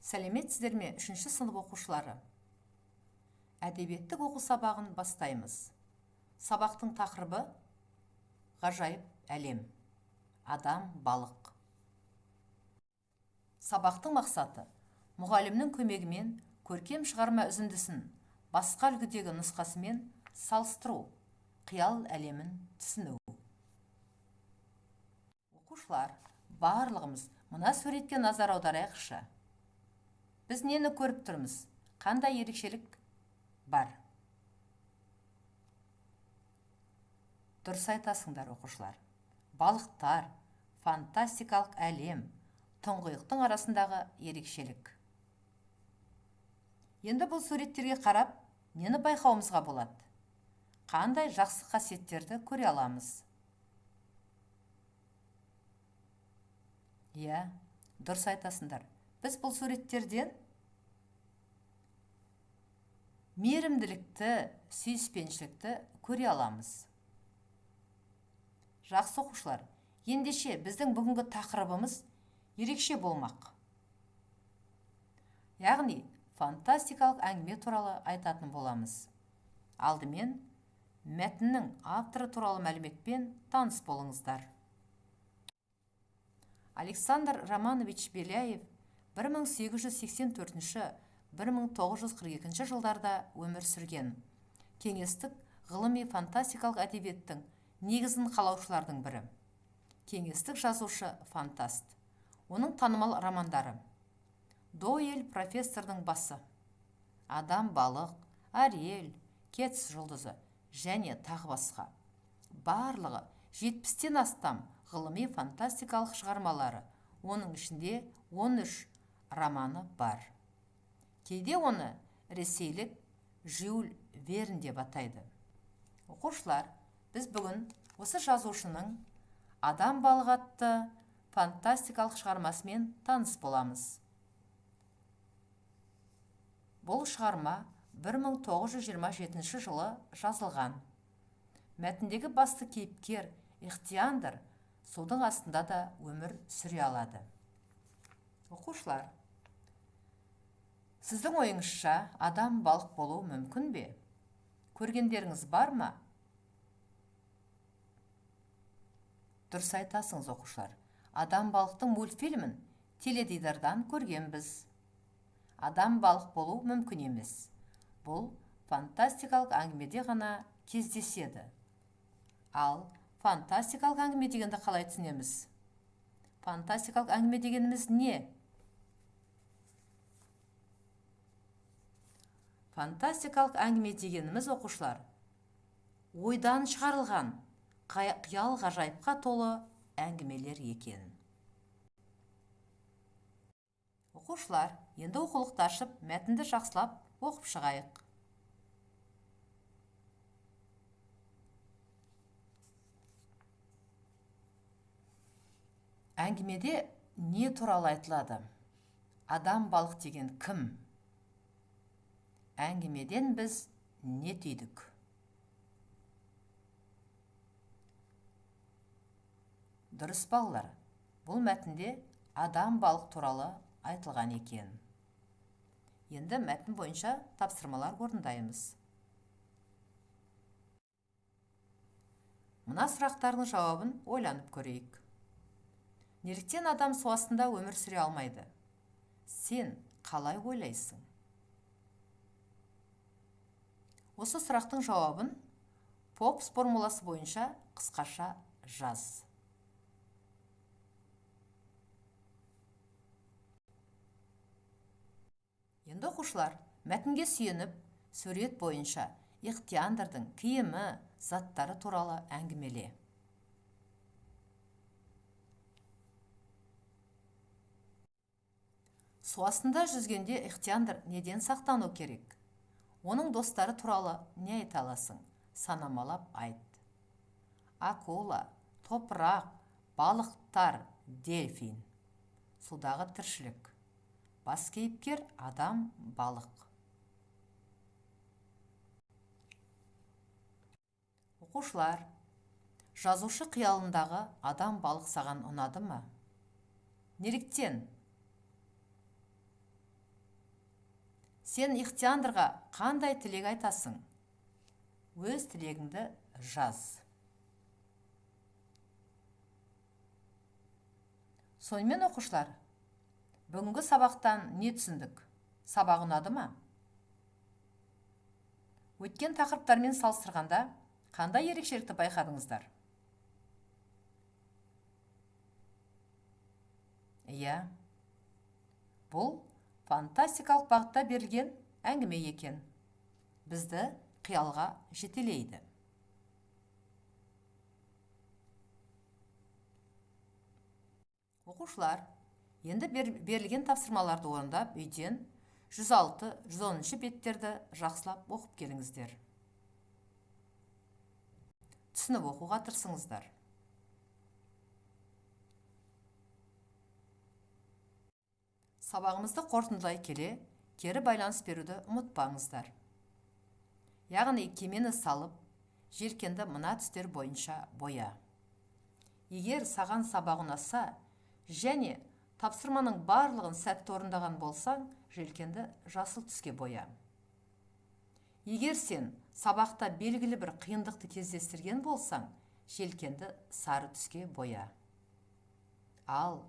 Сәлеметсіздер ме, 3-ші сынып оқушылары? Әдебиеттік оқу сабағын бастаймыз. Сабақтың тақырыбы ғажайып әлем. Адам, балық. Сабақтың мақсаты мұғалімнің көмегімен көркем шығарма үзіндісін басқа үлгідегі нұсқасымен салыстыру, қиял әлемін түсіну. Оқушылар, барлығымыз мына суретке назар аударайықшы. Біз нені көріп тұрмыз? Қандай ерекшелік бар? Дұрыс айтасыңдар, оқушылар. Балықтар, фантастикалық әлем, тұңғиықтың арасындағы ерекшелік. Енді бұл суреттерге қарап, нені байқауымызға болады? Қандай жақсы қасиеттерді көре аламыз? Иә, дұрыс айтасыңдар. Біз бұл суреттерден мейірімділікті, сүйіспеншілікті көре аламыз. Жақсы оқушылар, ендеше біздің бүгінгі тақырыбымыз ерекше болмақ. Яғни, фантастикалық әңгіме туралы айтатын боламыз. Алдымен, мәтіннің авторы туралы мәліметпен таныс болыңыздар. Александр Романович Беляев 1884-1942 жылдарда өмір сүрген. Кеңестік ғылыми фантастикалық әдебиеттің негізін қалаушылардың бірі. Кеңестік жазушы фантаст. Оның танымал романдары: Дойль профессордың басы, Адам, балық, Ариэль, Кетс жұлдызы және тағы басқа. Барлығы 70-тен астам ғылыми фантастикалық шығармалары, оның ішінде 13 романы бар. Кейде оны ресейлік Жюль Верн деп атайды. Оқушылар, біз бүгін осы жазушының Адам, балық атты фантастикалық шығармасымен таныс боламыз. Бұл шығарма 1927 жылы жазылған. Мәтіндегі басты кейіпкер Ихтиандр судың астында да өмір сүре алады. Оқушылар, сіздің ойыңызша адам балық болуы мүмкін бе? Көргендеріңіз бар ма? Дұрыс айтасыңыз, оқушылар. Адам балықтың мультфильмін теледидардан көргенбіз. Адам балық болу мүмкін емес. Бұл фантастикалық әңгімеде ғана кездеседі. Ал фантастикалық әңгіме дегенді қалай түсінеміз? Фантастикалық әңгіме дегеніміз не? Фантастикалық әңгіме дегеніміз, оқушылар, ойдан шығарылған, қиял ғажайыпқа толы әңгімелер екен. Оқушылар, енді оқулықты ашып, мәтінді жақсылап оқып шығайық. Әңгімеде не туралы айтылады? Адам, балық деген кім? Әңгімеден біз не түйдік? Дұрыс, балалар, бұл мәтінде адам, балық туралы айтылған екен. Енді мәтін бойынша тапсырмалар орындаймыз. Мына сұрақтардың жауабын ойланып көрейік. Неліктен адам су астында өмір сүре алмайды? Сен қалай ойлайсың? Осы сұрақтың жауабын Попс формуласы бойынша қысқаша жаз. Енді оқушылар, мәтінге сүйеніп, сурет бойынша Ихтиандрдың киімі, заттары туралы әңгімеле. Су астында жүзгенде Ихтиандр неден сақтану керек? Оның достары туралы не айта аласың? Санамалап айт. Акула, топырақ, балықтар, дельфин. Судағы тіршілік. Бас кейіпкер адам, балық. Оқушылар, жазушы қиялындағы адам, балық саған ұнады ма? Неліктен? Сен Ихтиандырға қандай тілек айтасың? Өз тілегіңді жаз. Сонымен оқушылар, бүгінгі сабақтан не түсіндік? Сабақ ұнады ма? Өткен тақырыптармен салыстырғанда қандай ерекшелікті байқадыңыздар? Иә, бұл фантастикалық бағытта берілген әңгіме екен. Бізді қиялға жетелейді. Оқушылар, енді берілген тапсырмаларды орындап, үйден 106-110 беттерді жақсылап оқып келіңіздер. Түсініп оқуға тырысыңыздар. Сабағымызды қорытындылай келе, кері байланыс беруді ұмытпаңыздар. Яғни кемені салып, желкенді мына түстер бойынша боя. Егер саған сабақ ұнаса, және тапсырманың барлығын сәтті орындаған болсаң, желкенді жасыл түске боя. Егер сен сабақта белгілі бір қиындықты кездестірген болсаң, желкенді сары түске боя. Ал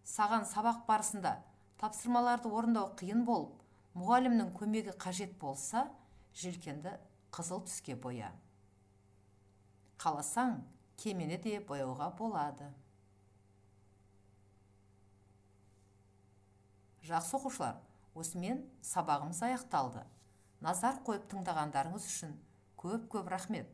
саған сабақ барысында тапсырмаларды орындау қиын болып, мұғалімнің көмегі қажет болса, желкенді қызыл түске боя. Қаласаң, кемені де бояуға болады. Жақсы оқушылар, осымен сабағымыз аяқталды. Назар қойып тыңдағандарыңыз үшін көп-көп рахмет.